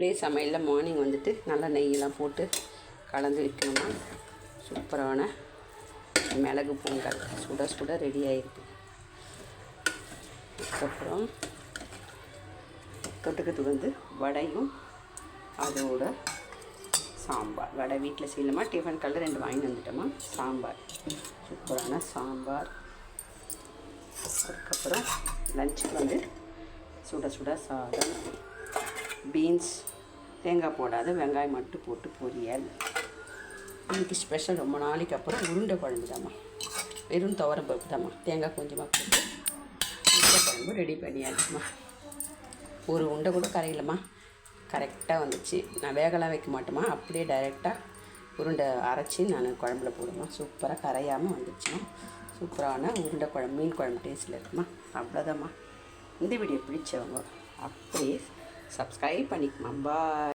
இப்படியே சமையலில் மார்னிங் வந்துட்டு நல்லா நெய்யெல்லாம் போட்டு கலந்து வைக்கணுமா சூப்பரான மிளகு பொங்கல் சுட சுட ரெடி ஆகிருக்கு. அதுக்கப்புறம் தொட்டுக்கிறதுக்கு வந்து வடையும் அதோட சாம்பார். வடை வீட்டில் செய்யலாமா, டிஃபன் கல்ல 2 வாங்கி வந்துட்டோமா. சாம்பார், சூப்பரான சாம்பார். அதுக்கப்புறம் லஞ்சுக்கு வந்து சுட சுட சாதம், பீன்ஸ், தேங்காய் போடாத வெங்காயம் மட்டும் போட்டு பொரியல். இன்றைக்கி ஸ்பெஷல் ரொம்ப நாளைக்கு அப்புறம் உருண்டை குழம்பு தாம்மா. வெறும் துவரம் பருப்பு தாம்மா, தேங்காய் கொஞ்சமாக போட்டு உருண்டை குழம்பு ரெடி பண்ணியாச்சுமா. ஒரு உண்டை கூட கரையிலம்மா, கரெக்டாக வந்துச்சு. நான் வேகலாம் வைக்க மாட்டேம்மா, அப்படியே டைரெக்டாக உருண்டை அரைச்சி நான் குழம்புல போடுவேன். சூப்பராக கரையாமல் வந்துச்சுமா. சூப்பரான உருண்டை குழம்பு, மீன் குழம்பு டேஸ்ட்டில் இருக்குமா. அவ்வளோதாம்மா. இந்த வீடியோ பிடிச்சவங்க அப்படியே சப்ஸ்கிரைப் பண்ணிக்கமா. பாய்.